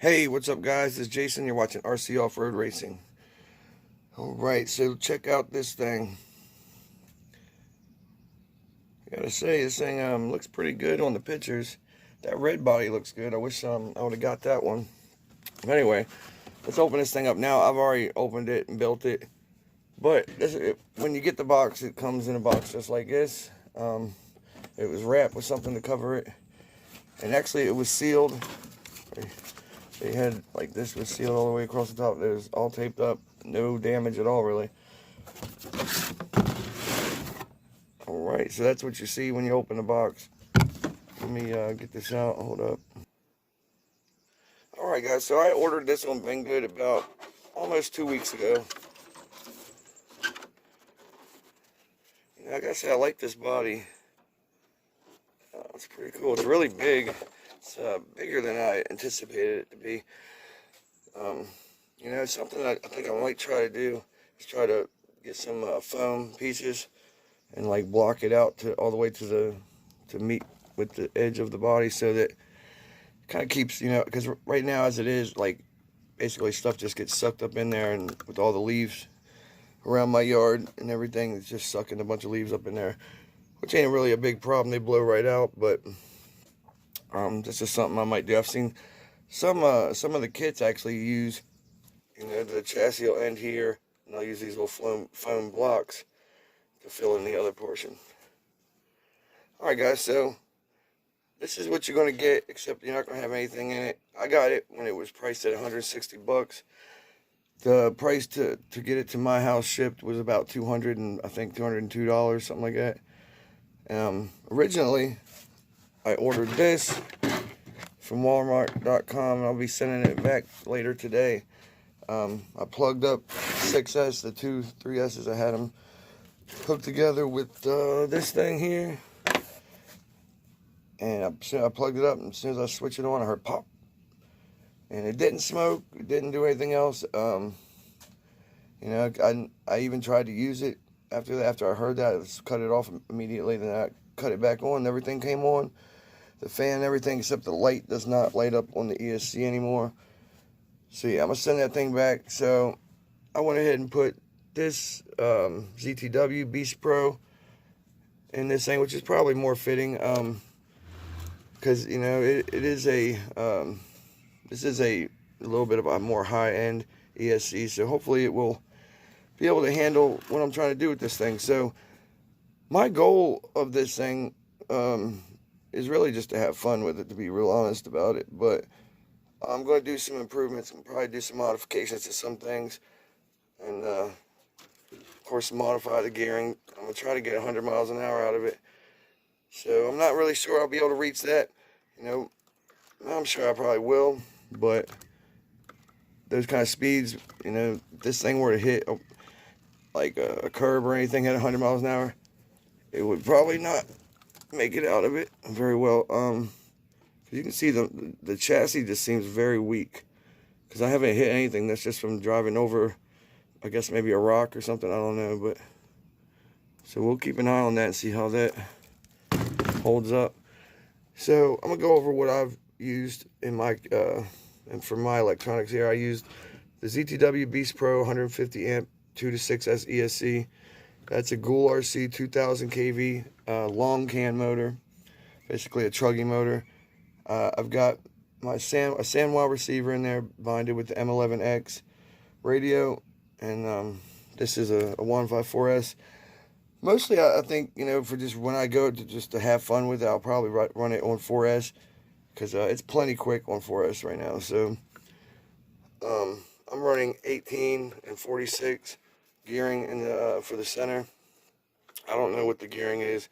Hey, what's up guys? This is Jason. You're watching RC Off-Road Racing. Alright, so check out this thing. I gotta say, this thing looks pretty good on the pictures. That red body looks good. I wish I would have got that one. But anyway, let's open this thing up now. I've already opened it and built it. But when you get the box, it comes in a box just like this. It was wrapped with something to cover it. And actually, it was sealed. They had, like, this was sealed all the way across the top. It was all taped up. No damage at all, really. Alright, so that's what you see when you open the box. Let me get this out. Hold up. Alright, guys, so I ordered this on Banggood about almost 2 weeks ago. Like I said, I like this body. It's pretty cool. It's really big. It's bigger than I anticipated it to be. Something I think I might try to do is try to get some foam pieces and like block it out to all the way to meet with the edge of the body, so that it kind of keeps, because right now as it is, like, basically stuff just gets sucked up in there, and with all the leaves around my yard and everything, it's just sucking a bunch of leaves up in there, which ain't really a big problem. They blow right out, but this is something I might do. I've seen some of the kits actually use, the chassis will end here, and I'll use these little foam blocks to fill in the other portion. Alright guys, so this is what you're going to get, except you're not going to have anything in it. I got it when it was priced at 160 bucks. The price to get it to my house shipped was about $202, something like that. Originally, I ordered this from Walmart.com, and I'll be sending it back later today. I plugged up 6S, the 3S's. I had them hooked together with this thing here, and I plugged it up, and as soon as I switched it on, I heard pop, and it didn't smoke, it didn't do anything else. I even tried to use it after that. After I heard that, I just cut it off immediately. Then I cut it back on, and everything came on, the fan and everything, except the light does not light up on the ESC anymore. So yeah, I'm gonna send that thing back. So I went ahead and put this ZTW Beast Pro in this thing, which is probably more fitting, because it is a this is a little bit of a more high-end ESC, so hopefully it will be able to handle what I'm trying to do with this thing. So my goal of this thing is really just to have fun with it, to be real honest about it. But I'm going to do some improvements and probably do some modifications to some things, and of course modify the gearing. I'm going to try to get 100 miles an hour out of it. So I'm not really sure I'll be able to reach that. I'm sure I probably will, but those kind of speeds, this thing were to hit like a curb or anything at 100 miles an hour, it would probably not make it out of it very well. You can see the chassis just seems very weak, because I haven't hit anything. That's just from driving over, I guess maybe a rock or something, I don't know. But so we'll keep an eye on that and see how that holds up. So I'm gonna go over what I've used in my and for my electronics here. I used the ZTW Beast Pro 150 amp 2 to 6S ESC. That's a Ghoul RC 2000 kV long can motor, basically a truggy motor. I've got my a SandWow receiver in there, binded with the M11X radio, and this is a 154S. Mostly, I think, for just when I go to have fun with it, I'll probably run it on 4S, because it's plenty quick on 4S right now. So I'm running 18 and 46 gearing for the center. I don't know what the gearing is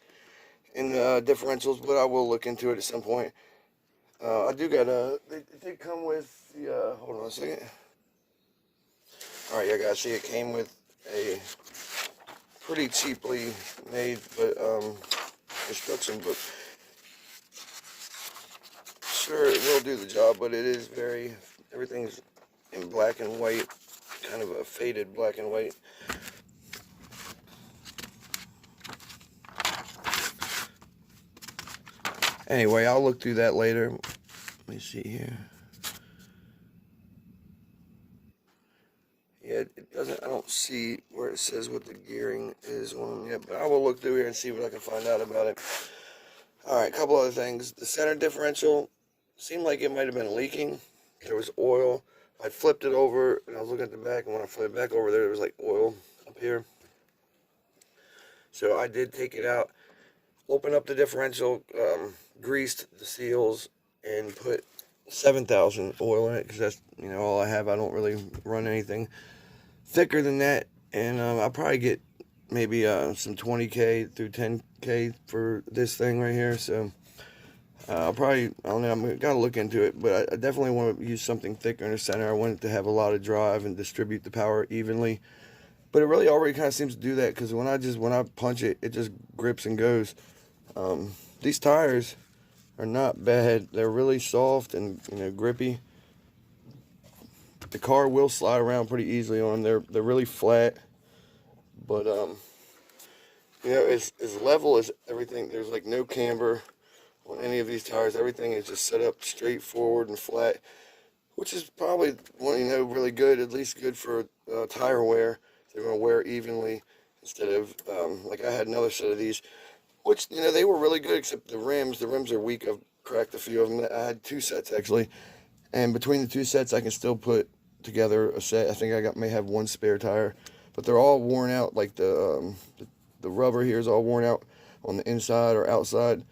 in the differentials, but I will look into it at some point. I do got it did come with the, hold on a second. Alright, yeah guys, see, it came with a pretty cheaply made, but instruction book. Sure, it will do the job, but it is everything's in black and white, kind of a faded black and white. Anyway, I'll look through that later. Let me see here. Yeah, it doesn't, I don't see where it says what the gearing is on them yet, but I will look through here and see what I can find out about it. Alright, a couple other things. The center differential seemed like it might have been leaking. There was oil. I flipped it over and I was looking at the back, and when I flipped it back over there was like oil up here. So I did take it out, open up the differential, greased the seals, and put 7,000 oil in it, because that's, you know, all I have. I don't really run anything thicker than that, and I'll probably get maybe some 20K through 10K for this thing right here. So I'll probably, I don't know, I'm gotta look into it, but I definitely want to use something thicker in the center. I want it to have a lot of drive and distribute the power evenly. But it really already kind of seems to do that, because when I punch it, it just grips and goes. These tires are not bad. They're really soft and, you know, grippy. The car will slide around pretty easily on them. They're really flat, but you know, as level as everything. There's like no camber on any of these tires. Everything is just set up straight forward and flat, which is probably, you know, really good. At least good for tire wear. They're going to wear evenly, instead of like I had another set of these, which, you know, they were really good, except the rims. The rims are weak. I've cracked a few of them. I had 2 sets actually, and between the 2 sets I can still put together a set. I think I may have 1 spare tire, but they're all worn out. Like the rubber here is all worn out on the inside or outside,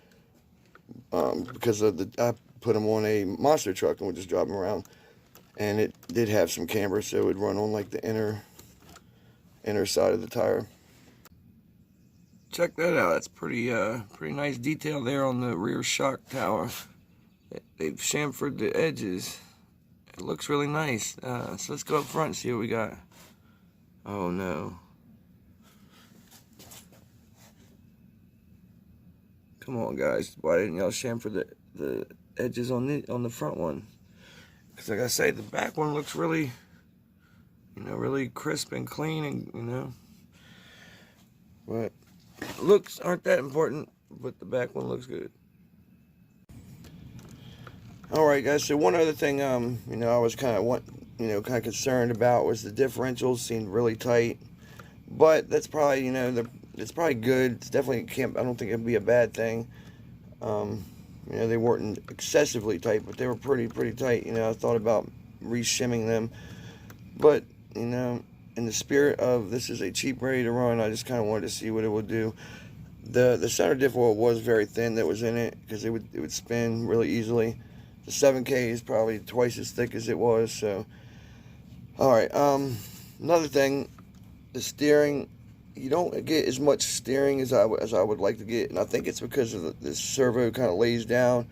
because of I put them on a monster truck and would just drive them around, and it did have some camber, so it would run on like the inner side of the tire. Check that out. That's pretty nice detail there on the rear shock tower. They've chamfered the edges. It looks really nice. So let's go up front and see what we got. Oh no. Come on, guys. Why didn't y'all chamfer the edges on the front one? Because like I say, the back one looks really, you know, really crisp and clean, and, you know, but looks aren't that important, but the back one looks good. Alright guys, so one other thing you know, I was kind of concerned about was the differentials seemed really tight, but that's probably, you know, it's probably good. It's definitely I don't think it'd be a bad thing. You know, they weren't excessively tight, but they were pretty tight. You know, I thought about re-shimming them, but, you know, in the spirit of this is a cheap ready to run, I just kind of wanted to see what it would do. The center diff oil was very thin that was in it, because it would spin really easily. The 7K is probably twice as thick as it was. So, all right. Another thing, the steering. You don't get as much steering as I would like to get, and I think it's because of the servo kind of lays down.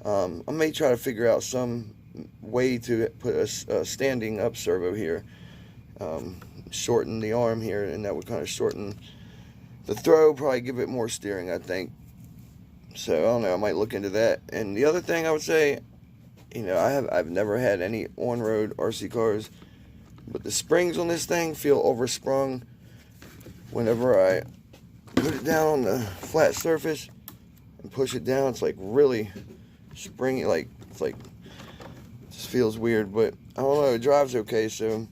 I may try to figure out some way to put a standing up servo here, shorten the arm here, and that would kind of shorten the throw, probably give it more steering, I think. So I don't know, I might look into that. And the other thing I would say, you know, I've never had any on-road RC cars, but the springs on this thing feel oversprung. Whenever I put it down on the flat surface and push it down, it's like really springy, like it's like, it just feels weird. But I don't know, it drives okay. So,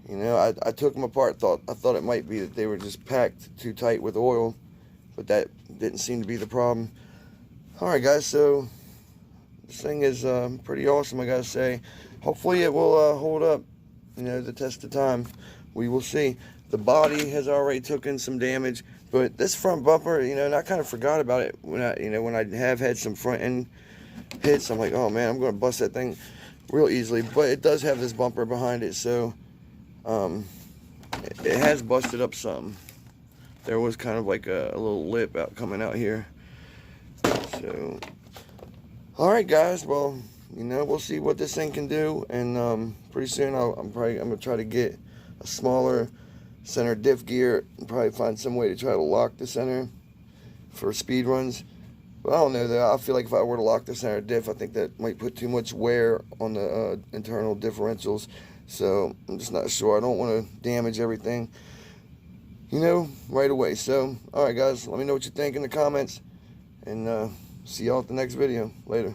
you know, I took them apart. I thought it might be that they were just packed too tight with oil, but that didn't seem to be the problem. All right, guys. So this thing is pretty awesome, I gotta say. Hopefully it will hold up, you know, the test of time. We will see. The body has already taken some damage, but this front bumper, you know, and I kind of forgot about it when I have had some front end hits. I'm like, oh man, I'm going to bust that thing real easily. But it does have this bumper behind it, so it has busted up some. There was kind of like a little lip coming out here. So, all right, guys. Well, you know, we'll see what this thing can do, and pretty soon I'm gonna try to get a smaller center diff gear and probably find some way to try to lock the center for speed runs. But I don't know, though. I feel like if I were to lock the center diff, I think that might put too much wear on the internal differentials. So I'm just not sure. I don't want to damage everything, you know, right away. So, all right, guys, let me know what you think in the comments, and see y'all at the next video. Later.